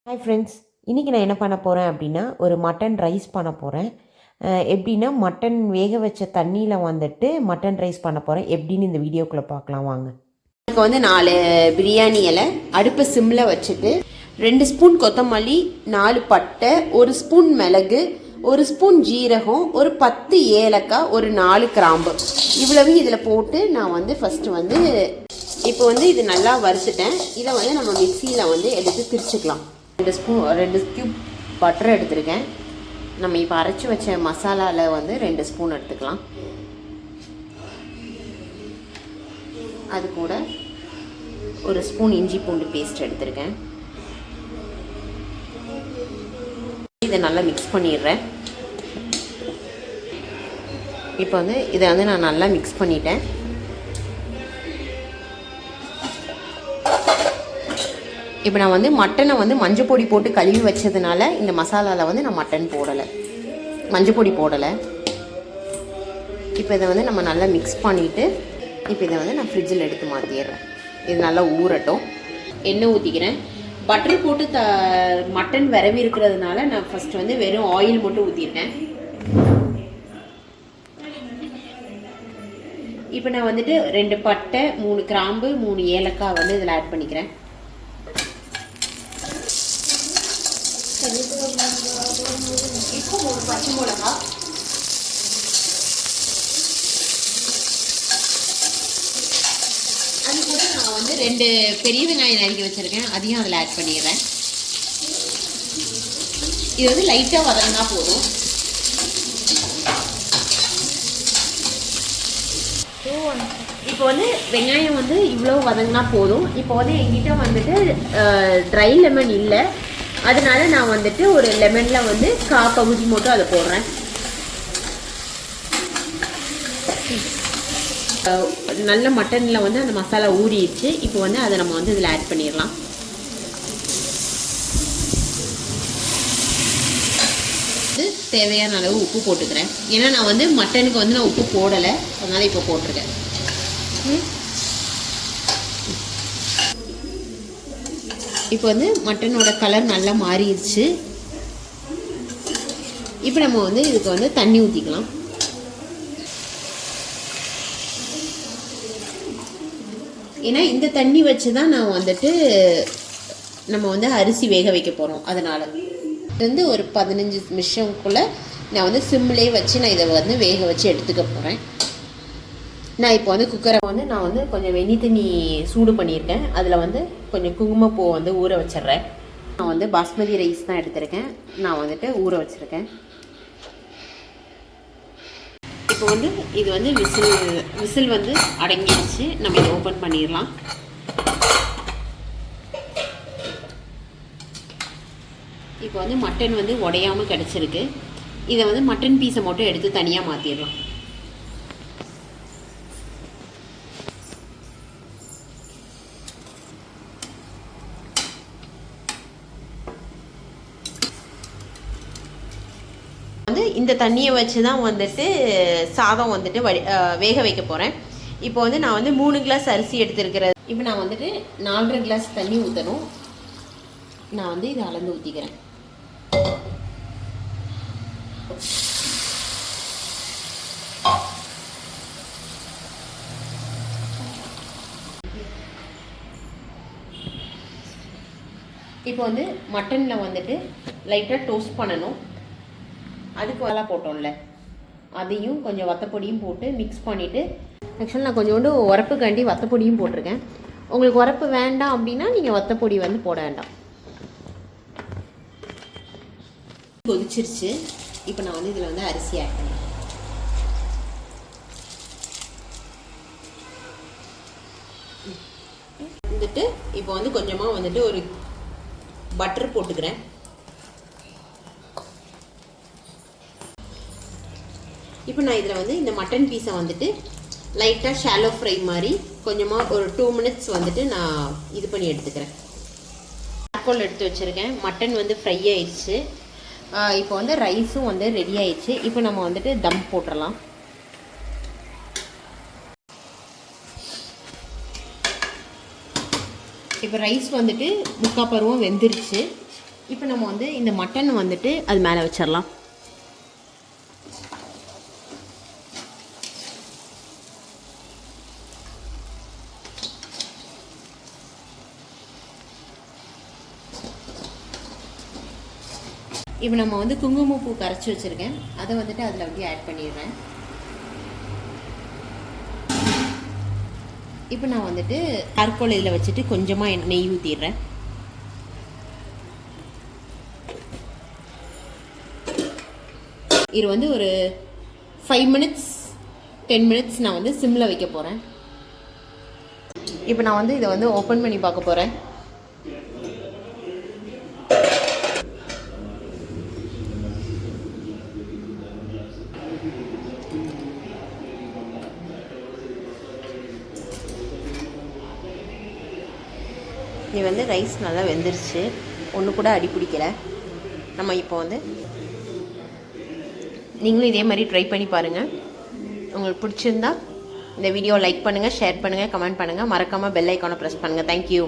Hi friends, இன்றைக்கி நான் என்ன பண்ண போகிறேன் அப்படின்னா ஒரு மட்டன் ரைஸ் பண்ண போகிறேன். எப்படின்னா மட்டன் வேக வச்ச தண்ணியில் வந்துட்டு மட்டன் ரைஸ் பண்ண போகிறேன். எப்படின்னு இந்த வீடியோக்குள்ளே பார்க்கலாம் வாங்க. எனக்கு வந்து 4 பிரியாணி இலை அடுப்பு சிம்மில் வச்சுட்டு 2 ஸ்பூன் கொத்தமல்லி, 4 பட்டை, 1 ஸ்பூன் மிளகு, 1 ஸ்பூன் ஜீரகம், ஒரு 10 ஏலக்காய், ஒரு 4 கிராம்பு இவ்வளவு இதில் போட்டு நான் வந்து ஃபஸ்ட்டு வந்து இப்போ வந்து இது நல்லா வறுத்துட்டேன். இதை வந்து நம்ம மிக்சியில் வந்து எடுத்து திரிச்சுக்கலாம். 2 கியூப் பட்டர் எடுத்துருக்கேன். நம்ம இப்போ அரைச்சி வச்ச மசாலாவில் வந்து 2 ஸ்பூன் எடுத்துக்கலாம். அது கூட 1 ஸ்பூன் இஞ்சி பூண்டு பேஸ்ட் எடுத்துருக்கேன். இதை நல்லா மிக்ஸ் பண்ணிடுறேன். இப்போ வந்து இதை வந்து நான் நல்லா மிக்ஸ் பண்ணிட்டேன். இப்போ நான் வந்து மட்டனை வந்து மஞ்சள் பொடி போட்டு கழுவி வச்சதுனால இந்த மசாலாவில் வந்து நான் மட்டன் போடலை, மஞ்சள் பொடி போடலை. இப்போ இதை வந்து நம்ம நல்லா மிக்ஸ் பண்ணிவிட்டு இப்போ இதை வந்து நான் ஃப்ரிட்ஜில் எடுத்து மாற்றிடுறேன். இது நல்லா ஊறட்டும். எண்ணெய் ஊற்றிக்கிறேன். பட்டர் போட்டு மட்டன் விரவி இருக்கிறதுனால நான் ஃபஸ்ட்டு வந்து வெறும் ஆயில் மட்டும் ஊற்றிருக்கேன். இப்போ நான் வந்துட்டு 2 பட்டை, 3 கிராம்பு, 3 ஏலக்காய் வந்து இதில் ஆட் பண்ணிக்கிறேன். இப்போ 3 பச்சை மிளகா, அது கூட நான் வந்து 2 பெரிய வெங்காயம் நறுக்கி வச்சுருக்கேன், அதையும் அதில் ஆட் பண்ணிடுறேன். இது வந்து லைட்டாக வதங்கினா போதும். இப்போ வந்து வெங்காயம் வந்து இவ்வளோ வதங்கினா போதும். இப்போ வந்து எங்கிட்ட வந்துட்டு ட்ரை லெமன் இல்லை, அதனால நான் வந்துட்டு ஒரு லெமனில் வந்து பகுதி மட்டும் அதை போடுறேன். நல்ல மட்டனில் வந்து அந்த மசாலா ஊறிடுச்சு. இப்போ வந்து அதை நம்ம வந்து இதில் ஆட் பண்ணிடலாம். தேவையான அளவு உப்பு போட்டுக்கிறேன். ஏன்னா நான் வந்து மட்டனுக்கு வந்து நான் உப்பு போடலை, அதனால் இப்போ போட்டிருக்கேன். இப்போ வந்து மட்டனோட கலர் நல்லா மாறிடுச்சு. இப்போ நம்ம வந்து இதுக்கு வந்து தண்ணி ஊற்றிக்கலாம். ஏன்னா இந்த தண்ணி வச்சு தான் நான் வந்துட்டு நம்ம வந்து அரிசி வேக வைக்க போகிறோம். அதனால் வந்து ஒரு 15 நிமிஷம்குள்ளே நான் வந்து சிம்லேயே வச்சு நான் இதை வந்து வேக வச்சு எடுத்துக்க போகிறேன். நான் இப்போ வந்து குக்கரை வந்து நான் வந்து கொஞ்சம் வெந்நீர் தண்ணி சூடு பண்ணியிருக்கேன். அதில் வந்து கொஞ்சம் குங்குமப்பூ வந்து ஊற வச்சிட்றேன். நான் வந்து பாஸ்மதி ரைஸ் தான் எடுத்திருக்கேன். நான் வந்துட்டு ஊற வச்சுருக்கேன். இப்போ வந்து இது வந்து விசில் வந்து அடங்கிடுச்சு. நம்ம இதை ஓப்பன் பண்ணிடலாம். இப்போ வந்து மட்டன் வந்து உடையாமல் கிடச்சிருக்கு. இதை வந்து மட்டன் பீஸை மட்டும் எடுத்து தனியாக மாற்றிடலாம். வந்து இந்த தண்ணியை வச்சு தான் வந்துட்டு சாதம் வந்துட்டு வேக வைக்க போகிறேன். இப்போ வந்து நான் வந்து 3 கிளாஸ் அரிசி எடுத்துருக்கிறேன். இப்போ நான் வந்துட்டு 4.5 கிளாஸ் தண்ணி ஊற்றணும். நான் வந்து இதை அளந்து ஊற்றிக்கிறேன். இப்போ வந்து மட்டனில் வந்துட்டு லைட்டாக டோஸ்ட் பண்ணணும். அதுக்கு வேலை போட்டோம்ல, அதையும் கொஞ்சம் வத்தப்பொடியும் போட்டு மிக்ஸ் பண்ணிவிட்டு, ஆக்சுவலாக நான் கொஞ்சோண்டு உரப்புக்காண்டி வத்தப்பொடியும் போட்டிருக்கேன். உங்களுக்கு உரப்பு வேண்டாம் அப்படின்னா நீங்கள் வத்தப்பொடி வந்து போட வேண்டாம். கொதிச்சிருச்சு. இப்போ நான் வந்து இதில் வந்து அரிசி ஆட் பண்ணேன். வந்துட்டு இப்போ வந்து கொஞ்சமாக வந்துட்டு ஒரு பட்டர் போட்டுக்கிறேன். இப்போ நான் இதில் வந்து இந்த மட்டன் பீஸை வந்துட்டு லைட்டாக ஷாலோ ஃப்ரை மாதிரி கொஞ்சமாக ஒரு 2 மினிட்ஸ் வந்துட்டு நான் இது பண்ணி எடுத்துக்கிறேன். சார்கோல் எடுத்து வச்சுருக்கேன். மட்டன் வந்து ஃப்ரை ஆயிடுச்சு. இப்போ வந்து ரைஸும் வந்து ரெடி ஆயிடுச்சு. இப்போ நம்ம வந்துட்டு தம் போட்டுடலாம். இப்போ ரைஸ் வந்துட்டு 3/4 பருவம் வெந்துருச்சு. இப்போ நம்ம வந்து இந்த மட்டன் வந்துட்டு அது மேலே வச்சிடலாம். இப்போ நம்ம வந்து குங்குமப்பூ கரைச்சி வச்சுருக்கேன், அதை வந்துட்டு அதில் அப்படியே ஆட் பண்ணிடுறேன். இப்போ நான் வந்துட்டு கற்கோல் இதில் வச்சுட்டு கொஞ்சமாக நெய் ஊற்றிடுறேன். இது வந்து ஒரு 5 மினிட்ஸ் 10 மினிட்ஸ் நான் வந்து சிம்மில் வைக்க போகிறேன். இப்போ நான் வந்து இதை வந்து ஓப்பன் பண்ணி பார்க்க போகிறேன். இது வந்து ரைஸ் நல்லா வெந்துருச்சு, ஒன்று கூட அடி பிடிக்கல. நம்ம இப்போ வந்து நீங்களும் இதே மாதிரி ட்ரை பண்ணி பாருங்கள். உங்களுக்கு பிடிச்சிருந்தா இந்த வீடியோ லைக் பண்ணுங்கள், ஷேர் பண்ணுங்கள், கமெண்ட் பண்ணுங்கள். மறக்காமல் பெல் ஐக்கானை ப்ரெஸ் பண்ணுங்கள். தேங்க்யூ.